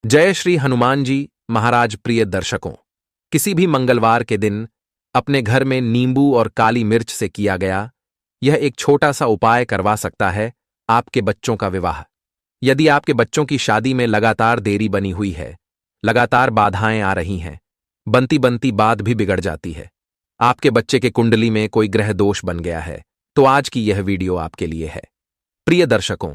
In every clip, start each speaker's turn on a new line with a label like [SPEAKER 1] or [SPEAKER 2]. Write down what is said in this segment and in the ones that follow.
[SPEAKER 1] जय श्री हनुमान जी महाराज। प्रिय दर्शकों, किसी भी मंगलवार के दिन अपने घर में नींबू और काली मिर्च से किया गया यह एक छोटा सा उपाय करवा सकता है आपके बच्चों का विवाह। यदि आपके बच्चों की शादी में लगातार देरी बनी हुई है, लगातार बाधाएं आ रही हैं, बनती बनती बात भी बिगड़ जाती है, आपके बच्चे के कुंडली में कोई ग्रह दोष बन गया है, तो आज की यह वीडियो आपके लिए है। प्रिय दर्शकों,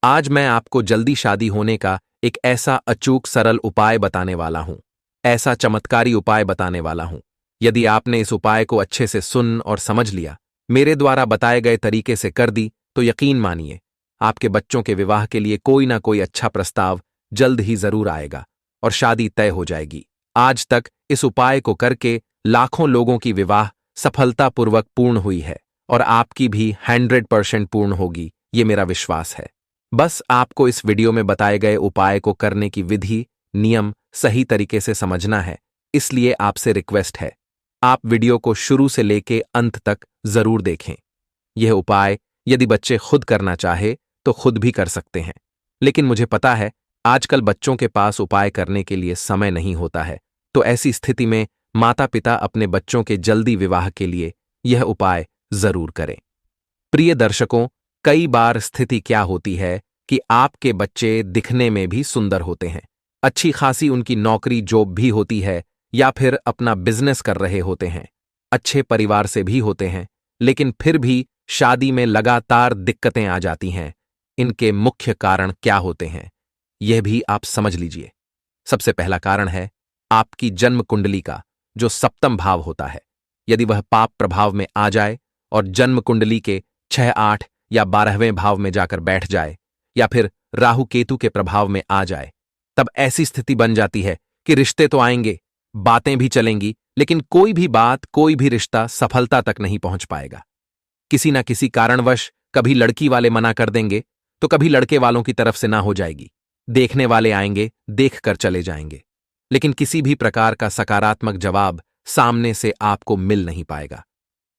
[SPEAKER 1] आज मैं आपको जल्दी शादी होने का एक ऐसा अचूक सरल उपाय बताने वाला हूं, ऐसा चमत्कारी उपाय बताने वाला हूं। यदि आपने इस उपाय को अच्छे से सुन और समझ लिया, मेरे द्वारा बताए गए तरीके से कर दी, तो यकीन मानिए आपके बच्चों के विवाह के लिए कोई ना कोई अच्छा प्रस्ताव जल्द ही जरूर आएगा और शादी तय हो जाएगी। आज तक इस उपाय को करके लाखों लोगों की विवाह सफलतापूर्वक पूर्ण हुई है और आपकी भी 100% पूर्ण होगी, ये मेरा विश्वास है। बस आपको इस वीडियो में बताए गए उपाय को करने की विधि, नियम सही तरीके से समझना है, इसलिए आपसे रिक्वेस्ट है आप वीडियो को शुरू से लेके अंत तक जरूर देखें। यह उपाय यदि बच्चे खुद करना चाहे तो खुद भी कर सकते हैं, लेकिन मुझे पता है आजकल बच्चों के पास उपाय करने के लिए समय नहीं होता है, तो ऐसी स्थिति में माता पिता अपने बच्चों के जल्दी विवाह के लिए यह उपाय जरूर करें। प्रिय दर्शकों, कई बार स्थिति क्या होती है कि आपके बच्चे दिखने में भी सुंदर होते हैं, अच्छी खासी उनकी नौकरी जॉब भी होती है या फिर अपना बिजनेस कर रहे होते हैं, अच्छे परिवार से भी होते हैं, लेकिन फिर भी शादी में लगातार दिक्कतें आ जाती हैं। इनके मुख्य कारण क्या होते हैं, यह भी आप समझ लीजिए। सबसे पहला कारण है आपकी जन्म कुंडली का जो सप्तम भाव होता है। यदि वह पाप प्रभाव में आ जाए और जन्म कुंडली के 6, 8 या 12वें भाव में जाकर बैठ जाए, या फिर राहु केतु के प्रभाव में आ जाए, तब ऐसी स्थिति बन जाती है कि रिश्ते तो आएंगे, बातें भी चलेंगी, लेकिन कोई भी बात, कोई भी रिश्ता सफलता तक नहीं पहुंच पाएगा। किसी ना किसी कारणवश कभी लड़की वाले मना कर देंगे, तो कभी लड़के वालों की तरफ से ना हो जाएगी, देखने वाले आएंगे, देख कर चले जाएंगे, लेकिन किसी भी प्रकार का सकारात्मक जवाब सामने से आपको मिल नहीं पाएगा।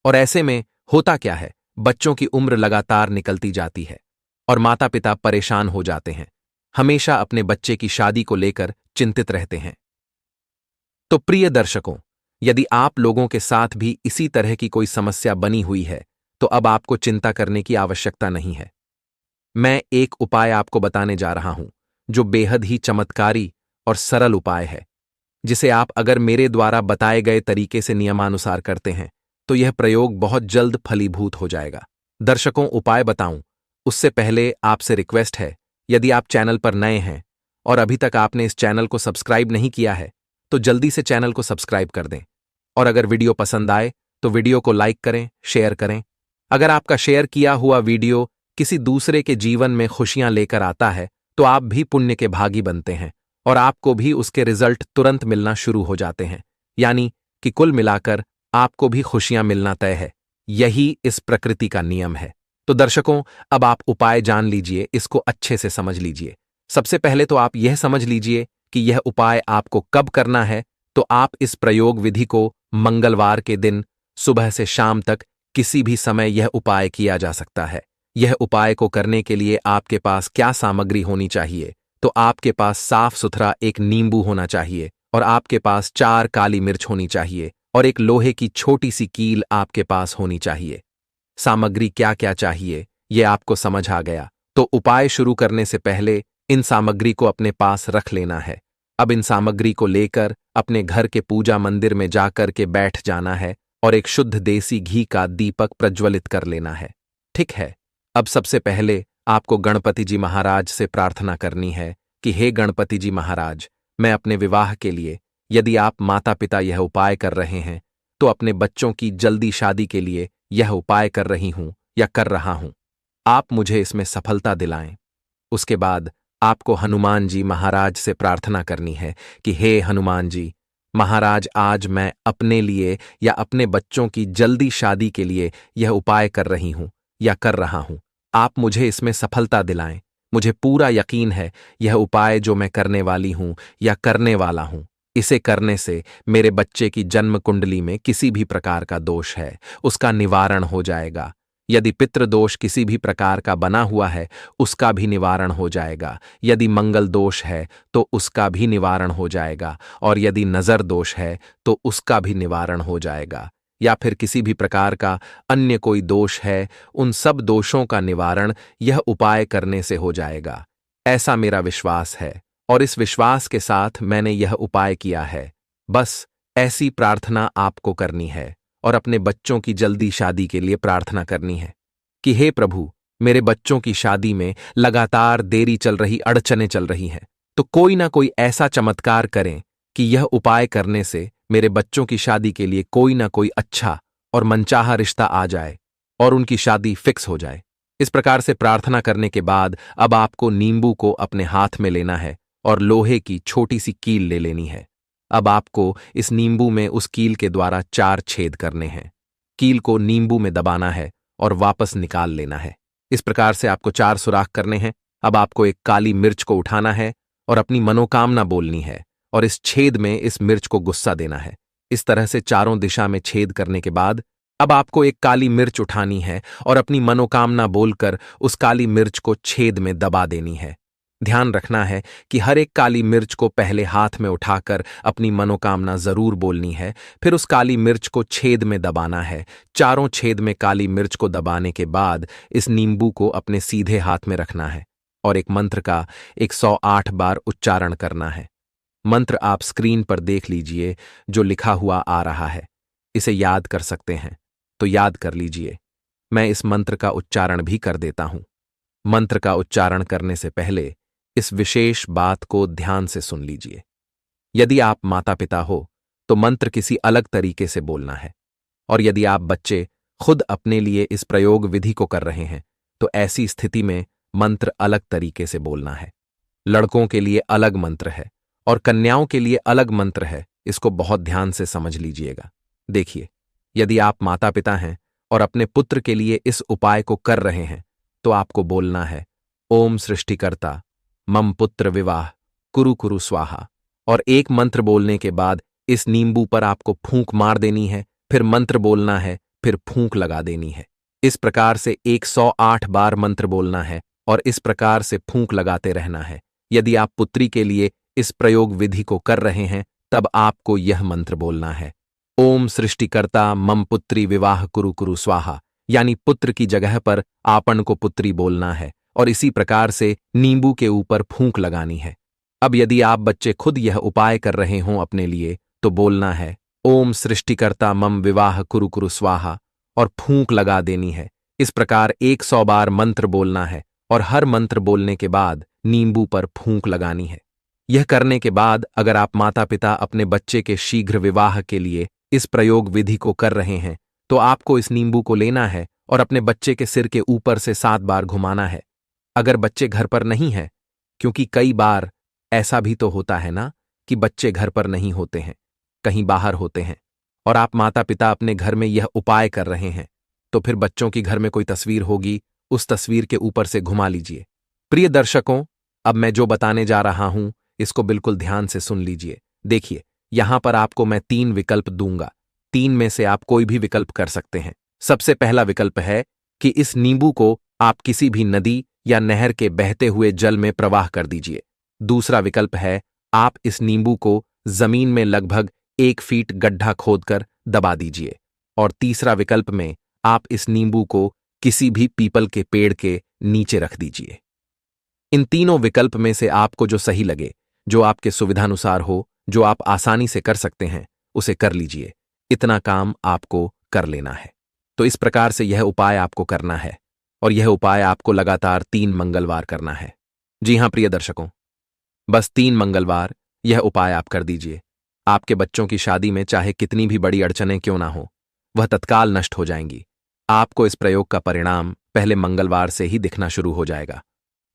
[SPEAKER 1] और ऐसे में होता क्या है, बच्चों की उम्र लगातार निकलती जाती है और माता पिता परेशान हो जाते हैं, हमेशा अपने बच्चे की शादी को लेकर चिंतित रहते हैं। तो प्रिय दर्शकों, यदि आप लोगों के साथ भी इसी तरह की कोई समस्या बनी हुई है, तो अब आपको चिंता करने की आवश्यकता नहीं है। मैं एक उपाय आपको बताने जा रहा हूं जो बेहद ही चमत्कारी और सरल उपाय है, जिसे आप अगर मेरे द्वारा बताए गए तरीके से नियमानुसार करते हैं तो यह प्रयोग बहुत जल्द फलीभूत हो जाएगा। दर्शकों, उपाय बताऊं उससे पहले आपसे रिक्वेस्ट है, यदि आप चैनल पर नए हैं और अभी तक आपने इस चैनल को सब्सक्राइब नहीं किया है, तो जल्दी से चैनल को सब्सक्राइब कर दें। और अगर वीडियो पसंद आए तो वीडियो को लाइक करें, शेयर करें। अगर आपका शेयर किया हुआ वीडियो किसी दूसरे के जीवन में खुशियां लेकर आता है, तो आप भी पुण्य के भागी बनते हैं और आपको भी उसके रिजल्ट तुरंत मिलना शुरू हो जाते हैं, यानी कि कुल मिलाकर आपको भी खुशियां मिलना तय है। यही इस प्रकृति का नियम है। तो दर्शकों, अब आप उपाय जान लीजिए, इसको अच्छे से समझ लीजिए। सबसे पहले तो आप यह समझ लीजिए कि यह उपाय आपको कब करना है। तो आप इस प्रयोग विधि को मंगलवार के दिन सुबह से शाम तक किसी भी समय यह उपाय किया जा सकता है। यह उपाय को करने के लिए आपके पास क्या सामग्री होनी चाहिए, तो आपके पास साफ सुथरा एक नींबू होना चाहिए और आपके पास 4 काली मिर्च होनी चाहिए और एक लोहे की छोटी सी कील आपके पास होनी चाहिए। सामग्री क्या क्या चाहिए ये आपको समझ आ गया, तो उपाय शुरू करने से पहले इन सामग्री को अपने पास रख लेना है। अब इन सामग्री को लेकर अपने घर के पूजा मंदिर में जाकर के बैठ जाना है और एक शुद्ध देसी घी का दीपक प्रज्वलित कर लेना है। ठीक है, अब सबसे पहले आपको गणपति जी महाराज से प्रार्थना करनी है कि हे गणपति जी महाराज, मैं अपने विवाह के लिए, यदि आप माता पिता यह उपाय कर रहे हैं, तो अपने बच्चों की जल्दी शादी के लिए यह उपाय कर रही हूं या कर रहा हूं, आप मुझे इसमें सफलता दिलाएं। उसके बाद आपको हनुमान जी महाराज से प्रार्थना करनी है कि हे हनुमान जी महाराज, आज मैं अपने लिए या अपने बच्चों की जल्दी शादी के लिए यह उपाय कर रही हूं या कर रहा हूं, आप मुझे इसमें सफलता दिलाएं। मुझे पूरा यकीन है यह उपाय जो मैं करने वाली हूं या करने वाला हूं, इसे करने से मेरे बच्चे की जन्म कुंडली में किसी भी प्रकार का दोष है उसका निवारण हो जाएगा। यदि पितृदोष किसी भी प्रकार का बना हुआ है, उसका भी निवारण हो जाएगा। यदि मंगल दोष है तो उसका भी निवारण हो जाएगा, और यदि नज़र दोष है तो उसका भी निवारण हो जाएगा। या फिर किसी भी प्रकार का अन्य कोई दोष है, उन सब दोषों का निवारण यह उपाय करने से हो जाएगा। ऐसा मेरा विश्वास है, और इस विश्वास के साथ मैंने यह उपाय किया है। बस ऐसी प्रार्थना आपको करनी है, और अपने बच्चों की जल्दी शादी के लिए प्रार्थना करनी है कि हे प्रभु, मेरे बच्चों की शादी में लगातार देरी चल रही, अड़चनें चल रही हैं, तो कोई ना कोई ऐसा चमत्कार करें कि यह उपाय करने से मेरे बच्चों की शादी के लिए कोई ना कोई अच्छा और मनचाहा रिश्ता आ जाए और उनकी शादी फिक्स हो जाए। इस प्रकार से प्रार्थना करने के बाद अब आपको नींबू को अपने हाथ में लेना है और लोहे की छोटी सी कील ले लेनी है। अब आपको इस नींबू में उस कील के द्वारा 4 छेद करने हैं। कील को नींबू में दबाना है और वापस निकाल लेना है। इस प्रकार से आपको 4 सुराख करने हैं। अब आपको एक काली मिर्च को उठाना है और अपनी मनोकामना बोलनी है, और इस छेद में इस मिर्च को गुस्सा देना है। इस तरह से चारों दिशा में छेद करने के बाद अब आपको एक काली मिर्च उठानी है और अपनी मनोकामना बोलकर उस काली मिर्च को छेद में दबा देनी है। ध्यान रखना है कि हर एक काली मिर्च को पहले हाथ में उठाकर अपनी मनोकामना जरूर बोलनी है, फिर उस काली मिर्च को छेद में दबाना है। चारों छेद में काली मिर्च को दबाने के बाद इस नींबू को अपने सीधे हाथ में रखना है और एक मंत्र का 108 बार उच्चारण करना है। मंत्र आप स्क्रीन पर देख लीजिए, जो लिखा हुआ आ रहा है। इसे याद कर सकते हैं तो याद कर लीजिए। मैं इस मंत्र का उच्चारण भी कर देता हूं। मंत्र का उच्चारण करने से पहले इस विशेष बात को ध्यान से सुन लीजिए। यदि आप माता पिता हो तो मंत्र किसी अलग तरीके से बोलना है, और यदि आप बच्चे खुद अपने लिए इस प्रयोग विधि को कर रहे हैं तो ऐसी स्थिति में मंत्र अलग तरीके से बोलना है। लड़कों के लिए अलग मंत्र है और कन्याओं के लिए अलग मंत्र है। इसको बहुत ध्यान से समझ लीजिएगा। देखिए, यदि आप माता पिता हैं और अपने पुत्र के लिए इस उपाय को कर रहे हैं तो आपको बोलना है ओम सृष्टिकर्ता मम पुत्र विवाह कुरु कुरु स्वाहा, और एक मंत्र बोलने के बाद इस नींबू पर आपको फूंक मार देनी है, फिर मंत्र बोलना है, फिर फूंक लगा देनी है। इस प्रकार से 108 बार मंत्र बोलना है और इस प्रकार से फूंक लगाते रहना है। यदि आप पुत्री के लिए इस प्रयोग विधि को कर रहे हैं तब आपको यह मंत्र बोलना है ओम सृष्टिकर्ता मम पुत्री विवाह कुरु कुरु स्वाहा, यानी पुत्र की जगह पर आपन को पुत्री बोलना है और इसी प्रकार से नींबू के ऊपर फूंक लगानी है। अब यदि आप बच्चे खुद यह उपाय कर रहे हों अपने लिए तो बोलना है ओम सृष्टिकर्ता मम विवाह कुरु कुरु स्वाहा और फूंक लगा देनी है। इस प्रकार 100 बार मंत्र बोलना है और हर मंत्र बोलने के बाद नींबू पर फूंक लगानी है। यह करने के बाद अगर आप माता पिता अपने बच्चे के शीघ्र विवाह के लिए इस प्रयोग विधि को कर रहे हैं तो आपको इस नींबू को लेना है और अपने बच्चे के सिर के ऊपर से 7 बार घुमाना है। अगर बच्चे घर पर नहीं हैं, क्योंकि कई बार ऐसा भी तो होता है ना कि बच्चे घर पर नहीं होते हैं, कहीं बाहर होते हैं, और आप माता पिता अपने घर में यह उपाय कर रहे हैं, तो फिर बच्चों की घर में कोई तस्वीर होगी, उस तस्वीर के ऊपर से घुमा लीजिए। प्रिय दर्शकों, अब मैं जो बताने जा रहा हूं इसको बिल्कुल ध्यान से सुन लीजिए। देखिए, यहां पर आपको मैं 3 विकल्प दूंगा। 3 में से आप कोई भी विकल्प कर सकते हैं। सबसे पहला विकल्प है कि इस नींबू को आप किसी भी नदी या नहर के बहते हुए जल में प्रवाह कर दीजिए। दूसरा विकल्प है आप इस नींबू को जमीन में लगभग 1 फीट गड्ढा खोदकर दबा दीजिए। और तीसरा विकल्प में आप इस नींबू को किसी भी पीपल के पेड़ के नीचे रख दीजिए। इन तीनों विकल्प में से आपको जो सही लगे, जो आपके सुविधानुसार हो, जो आप आसानी से कर सकते हैं, उसे कर लीजिए। इतना काम आपको कर लेना है। तो इस प्रकार से यह उपाय आपको करना है, और यह उपाय आपको लगातार 3 मंगलवार करना है। जी हां प्रिय दर्शकों, बस 3 मंगलवार यह उपाय आप कर दीजिए। आपके बच्चों की शादी में चाहे कितनी भी बड़ी अड़चनें क्यों ना हो, वह तत्काल नष्ट हो जाएंगी। आपको इस प्रयोग का परिणाम पहले मंगलवार से ही दिखना शुरू हो जाएगा,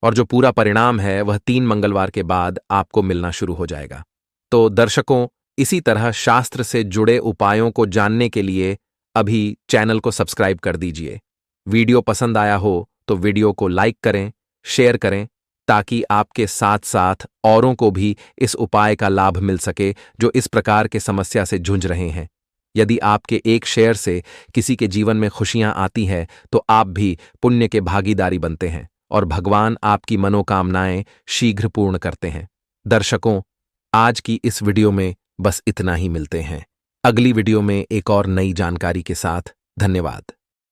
[SPEAKER 1] और जो पूरा परिणाम है वह 3 मंगलवार के बाद आपको मिलना शुरू हो जाएगा। तो दर्शकों, इसी तरह शास्त्र से जुड़े उपायों को जानने के लिए अभी चैनल को सब्सक्राइब कर दीजिए। वीडियो पसंद आया हो तो वीडियो को लाइक करें, शेयर करें, ताकि आपके साथ साथ औरों को भी इस उपाय का लाभ मिल सके जो इस प्रकार के समस्या से जूझ रहे हैं। यदि आपके एक शेयर से किसी के जीवन में खुशियां आती है तो आप भी पुण्य के भागीदारी बनते हैं और भगवान आपकी मनोकामनाएं शीघ्र पूर्ण करते हैं। दर्शकों, आज की इस वीडियो में बस इतना ही। मिलते हैं अगली वीडियो में एक और नई जानकारी के साथ। धन्यवाद।